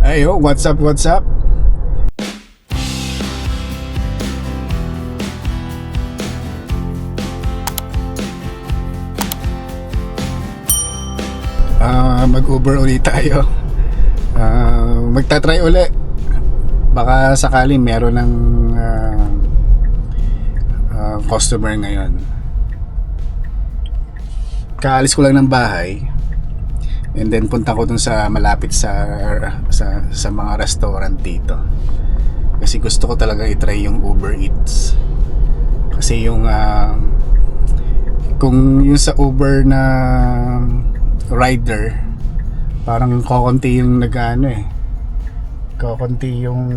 Ayo, what's up, what's up? Mag-Uber ulit tayo. Magta-try ulit. Baka sakali meron ng customer ngayon. Kaalis ko lang ng bahay. And then punta ko dun sa malapit sa mga restaurant dito. Kasi gusto ko talaga i-try yung Uber Eats. Kasi yung kung yung sa Uber na rider, parang kokonti yung nag-ano kokonti yung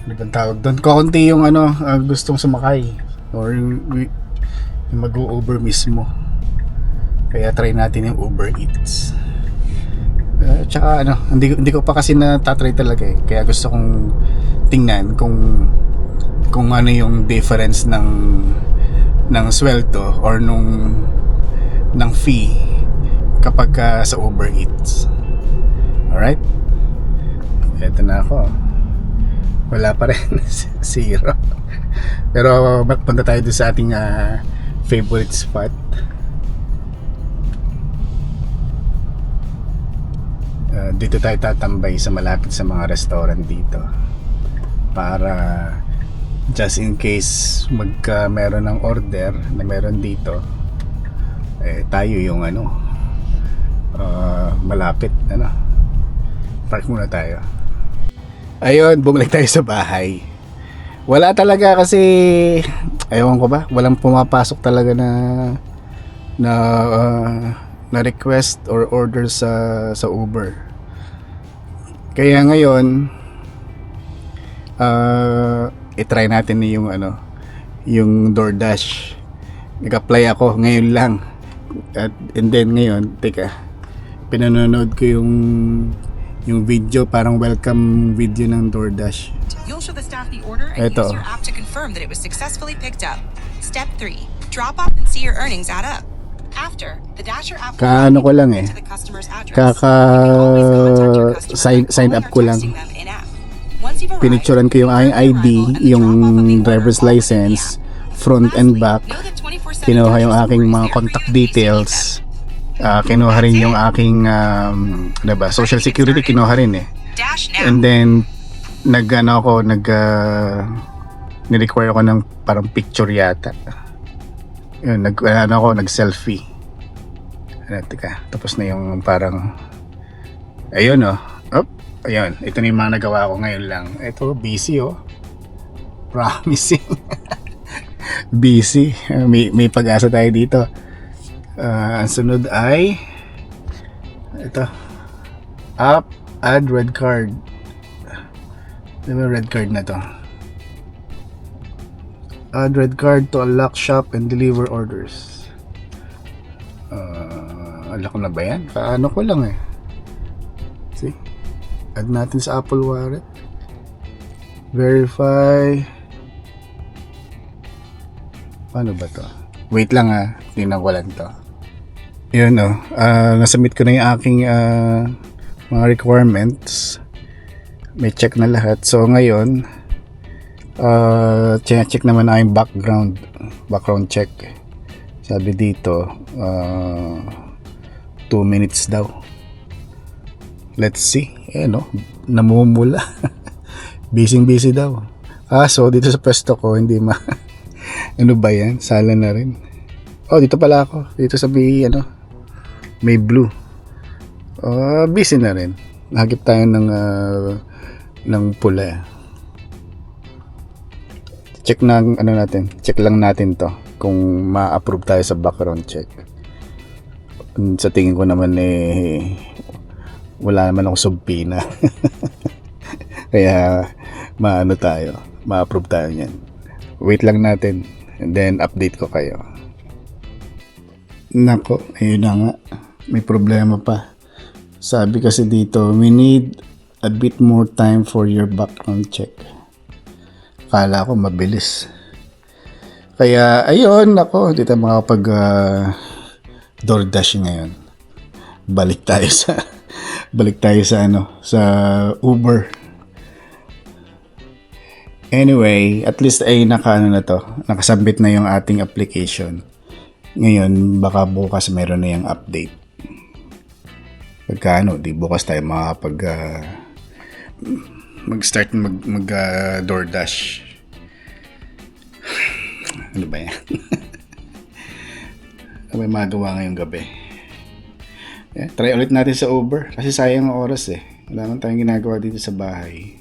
ano bang tawag doon? Kokonti yung gustong sumakay or yung mag-Uber mismo. Kaya try natin yung Uber Eats. Tsaka hindi ko pa kasi natatry talaga Kaya gusto kong tingnan kung ano yung difference ng sweldo or ng fee kapag sa Uber Eats. Alright? Eto na ako. Wala pa rin. Zero. Pero punta tayo doon sa ating favorite spot. Dito tayo tatambay sa malapit sa mga restaurant dito para just in case meron ng order na meron dito, tayo yung malapit park muna tayo. Ayun, bumalik tayo sa bahay. Wala talaga kasi ewan ko ba, walang pumapasok talaga na request or order sa Uber. Kaya ngayon i-try natin yung DoorDash. Nag-apply ako ngayon lang. And then ngayon, pinanonood ko yung video, parang welcome video ng DoorDash. You'll show the staff the order and use your app to confirm that it was successfully picked up. Step 3. Drop off and see your earnings add up. After, the Dasher app Kaano ko lang to the customer's address. sign up ko lang. Pinicturean ko yung aking ID, yung driver's license, front and back. Kinuha yung aking mga contact details. Kinuha rin yung aking social security, kinuha rin And then ni-require ko ng parang picture yata. Yun, nag-selfie. Tapos na yung parang ayun ayun, ito na yung mga nagawa ko ngayon lang. Ito, busy promising. Busy. May pag-asa tayo dito. Ang sunod ay ito, add red card. Diba red card na to? Add red card to unlock shop and deliver orders. Alam ko na ba yan? Kaano ko lang See? Add natin sa Apple Wallet. Verify. Paano ba to? Wait lang tingnan ko lang to. Yun nasubmit ko na yung aking mga requirements. May check na lahat. So ngayon check naman na yung background check. Sabi dito 2 minutes daw. Let's see. Namumula. Busy daw. So dito sa pwesto ko hindi ano ba yan? Sala na rin. Dito pala ako. Dito sa may blue. Busy na rin. Nahagip tayo ng pula. Check lang natin to kung ma-approve tayo sa background check. Sa tingin ko naman wala naman akong subpina. Kaya ma-approve tayo niyan. Wait lang natin and then update ko kayo. Nako, ayun na nga. May problema pa. Sabi kasi dito, we need a bit more time for your background check. Kala ko mabilis. Kaya ayun, hindi tayo makapag DoorDash ngayon. Balik tayo sa Balik tayo sa sa Uber. Anyway, at least ay nakasubmit na yung ating application. Ngayon, baka bukas meron na yung update. Pagka di bukas tayo mag-start DoorDash. Ano ba yan? May magawa ngayong gabi. Try ulit natin sa Uber kasi sayang ang oras wala naman tayong ginagawa dito sa bahay.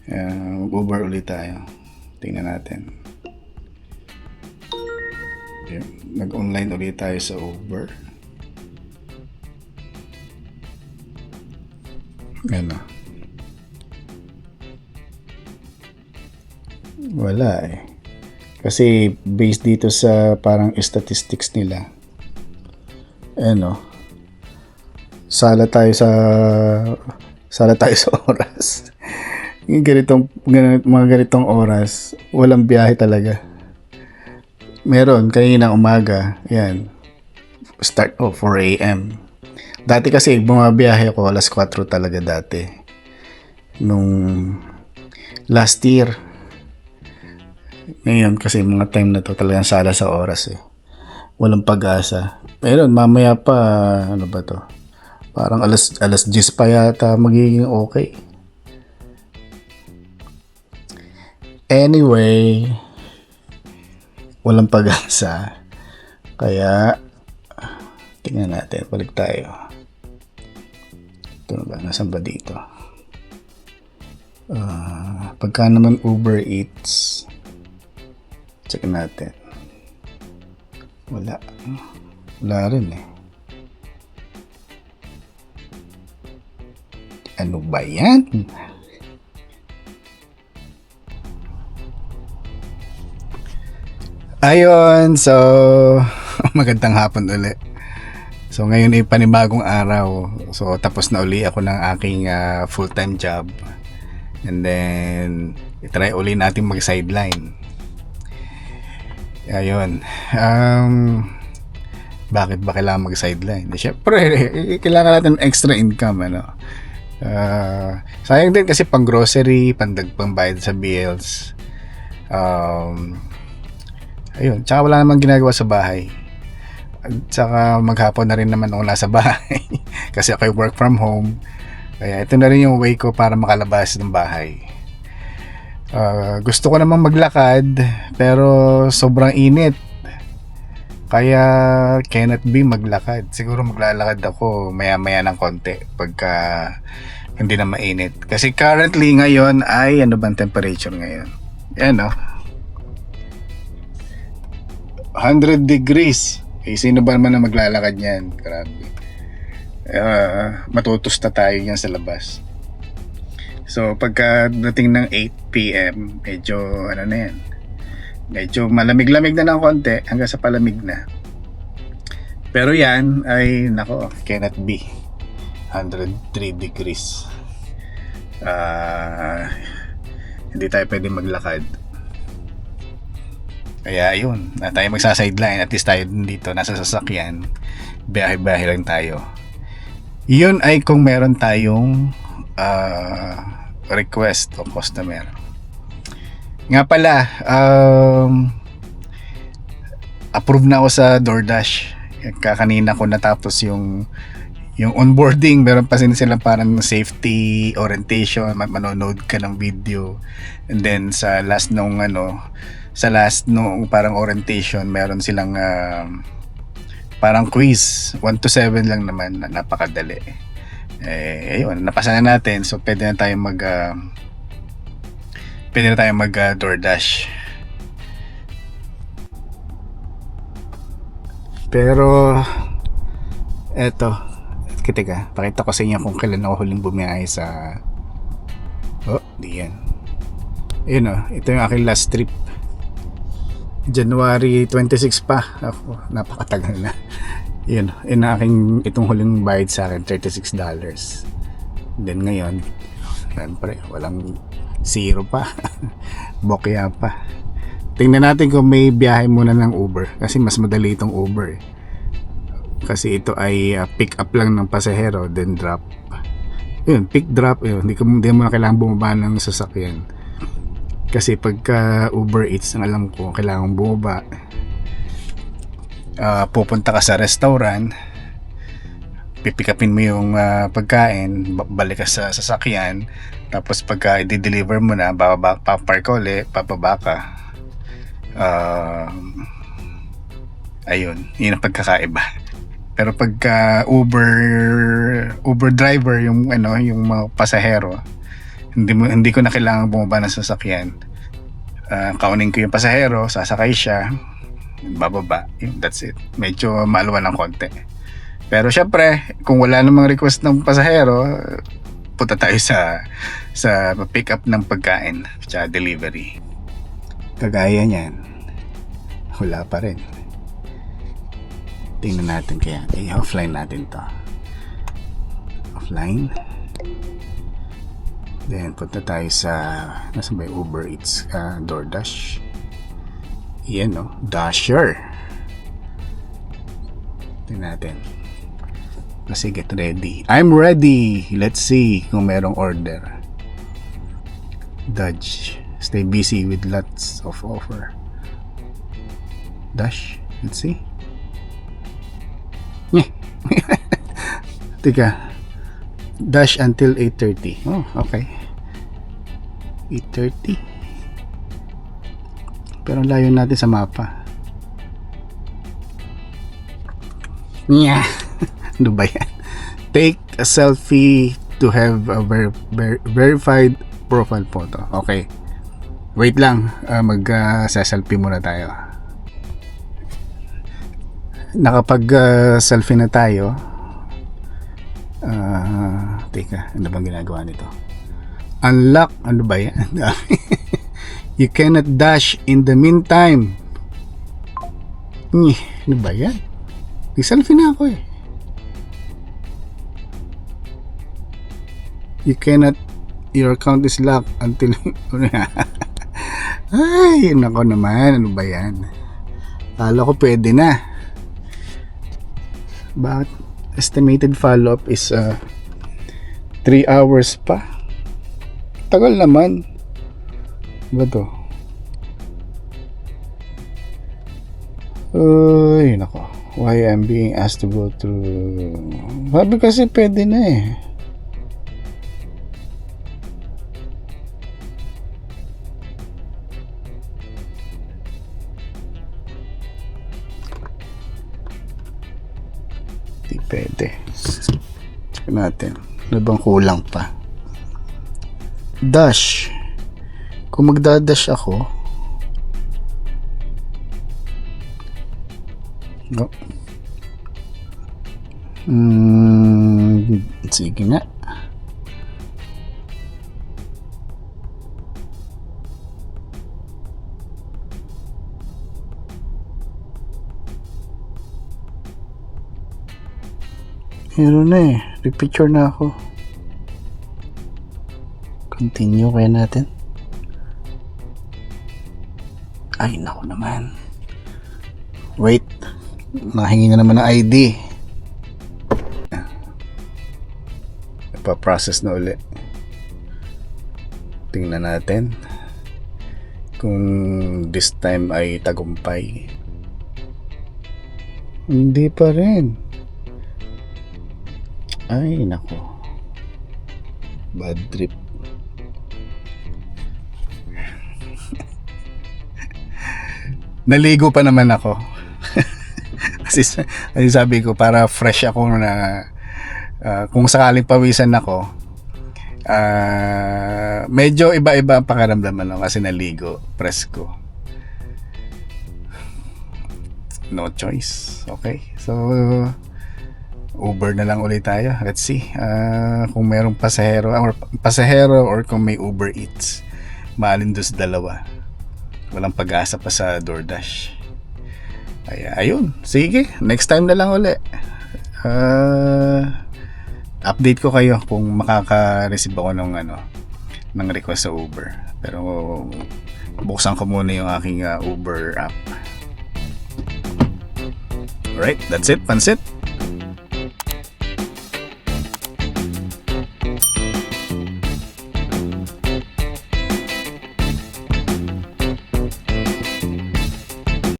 Mag-Uber ulit tayo. Tingnan natin. Nag-online ulit tayo sa Uber. Wala kasi based dito sa parang statistics nila. Sala tayo sa oras. Mga ganitong oras, walang biyahe talaga. Meron kanina umaga, start 4 AM. Dati kasi bumabiyahe ako alas 4 talaga dati. Nung last year. Ngayon kasi mga time na to talagang sala sa oras Walang pag-asa. Meron mamaya pa Parang alas 10 pa yata magiging okay. Anyway, walang pag-asa. Kaya tingnan natin, balik tayo. Ito ba? Nasaan ba dito? Pagka naman Uber Eats, check natin. Wala rin Ano ba yan? Ayun, so magandang hapon ulit. So ngayon ay panibagong araw. So tapos na uli ako ng aking full-time job. And then itry uli natin mag-sideline. Ayun. Bakit ba kailangan mag-sideline? Siyempre, kailangan natin extra income, sayang din kasi pang grocery, pangbayad sa bills. Ayun, tsaka wala namang ginagawa sa bahay. At tsaka maghapon na rin naman ako nasa bahay. Kasi ako work from home. Kaya ito na rin yung way ko para makalabas ng bahay. Gusto ko namang maglakad pero sobrang init. Kaya cannot be maglakad. Siguro maglalakad ako maya-maya ng konti pagka hindi na mainit. Kasi currently ngayon ay ano bang temperature ngayon? 100 degrees. Sino ba naman na maglalakad niyan? Grabe. Matutusta tayo niyan sa labas. So pagka dating ng 8 PM, medyo na yan. Medyo malamig-lamig na ng konti hanggang sa palamig na. Pero yan ay cannot be. 103 degrees. Hindi tayo pwede maglakad. Kaya ayun, na tayo magsa-sideline. At least tayo dito nasa sasakyan. Biyahe-biyahe lang tayo. Yun ay kung meron tayong request o customer. Nga pala, approve na ako sa DoorDash. Kanina ko natapos yung onboarding. Meron pa silang parang safety orientation, manonood ka ng video. And then sa last nung parang orientation, meron silang parang quiz. 1 to 7 lang naman, napakadali. Ayun, napasa na natin. So pwede na tayong DoorDash. Pero eto, pakita ko sa inyo kung kailan ako huling bumiyahe sa diyan. Ayun ito yung aking last trip. January 26 pa ako, napakatagal na. Yun itong huling bayad sa akin, $36. Then ngayon, siyempre, walang zero pa. Bokya pa. Tingnan natin kung may biyahe muna ng Uber. Kasi mas madali itong Uber. Kasi ito ay pick up lang ng pasahero, then drop. yun, pick drop, yun, hindi mo na kailangan bumaba ng sasakyan. Kasi pagka Uber Eats, ang alam ko, kailangan bumaba. Pupunta ka sa restaurant, pipikapin mo yung pagkain, balik ka sa sasakyan, tapos pagka i-deliver mo na, papark ka ulit, papaba ka. Ayun, yun ang pagkakaiba. Pero pagka Uber driver, yung mga pasahero, hindi ko na kailangan bumaba ng sasakyan. Kaunin ko yung pasahero, sasakay siya, bababa, that's it. Medyo maluwan ng konti. Pero syempre, kung wala namang request ng pasahero, punta tayo sa pick up ng pagkain sa delivery. Kagaya niyan, wala pa rin. Tingnan natin kaya. I-offline natin to. Offline. Then punta tayo sa nasa may Uber Eats, DoorDash. Yan no, Dasher. Tingnan natin. Kasi get ready. I'm ready. Let's see kung merong order. Dodge. Stay busy with lots of offer. Dash. Let's see. Teka. Dash until 8:30. Oh, okay. 8:30. Pero layo natin sa mapa. Yeah. Ano ba yan? Take a selfie to have a verified profile photo. Okay. Wait lang. Mag-selfie muna tayo. Nakapag-selfie na tayo. Teka. Ano bang ginagawa nito? Unlock. Ano ba yan? You cannot dash in the meantime. Ano ba yan? Nag-selfie na ako eh. You cannot, your account is locked until ay, nako naman, ano ba yan? Kala ko pwede na. Bakit estimated follow-up is 3 hours pa? Tagal naman. Ba to? Ay, nako. Why I'm being asked to go through? Sabi kasi pwede na eh. Di pwede. Check natin. Ano bang kulang pa? Dash. Kung magdadash ako, no. Sige nga. Meron na eh. Repicture na ako. Continue kaya natin. Ay, naku naman. Wait. Nahingi na naman ng ID. Ipa-process na ulit. Tingnan natin kung this time ay tagumpay. Hindi pa rin. Ay, nako. Bad trip. Naligo pa naman ako. Kasi sabi ko, para fresh ako na kung sakaling pawisan ako, medyo iba-iba ang pakiramdam kasi naligo, presko. No choice. Okay. So, Uber na lang ulit tayo. Let's see kung merong pasahero or kung may Uber Eats. Maalin doon sa dalawa. Walang pag-asa pa sa DoorDash. Ayun. Sige. Next time na lang ulit. Update ko kayo kung makaka-receive ako ng request sa Uber. Pero buksan ko muna yung aking Uber app. Alright. That's it. Pansit.